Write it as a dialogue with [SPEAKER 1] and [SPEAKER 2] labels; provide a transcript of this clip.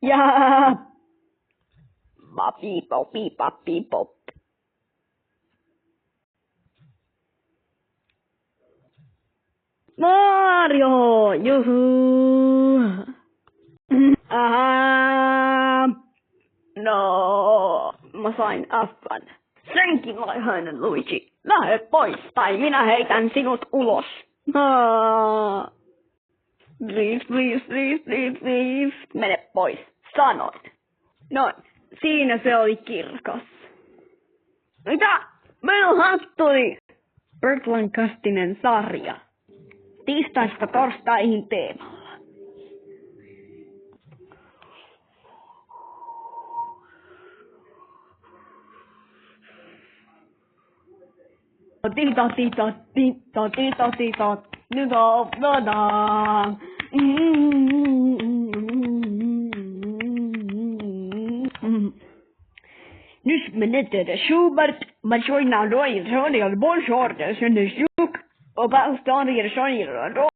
[SPEAKER 1] Ja Bop. Mario, juhu. No, mä sain F:n. Senkin laihainen Luigi. Lähde pois, tai minä heitän sinut ulos. Please. Mene pois. Sanoin. No, siinä se oli kirkas. Mitä? Minun hattuni! Bertlankastinen sarja. Tiistaista torstaihin teemalla. Nyt menettää Schubert, maar join nou door je sonner, bonjour, de sonner zoek, op afstand hier sonner,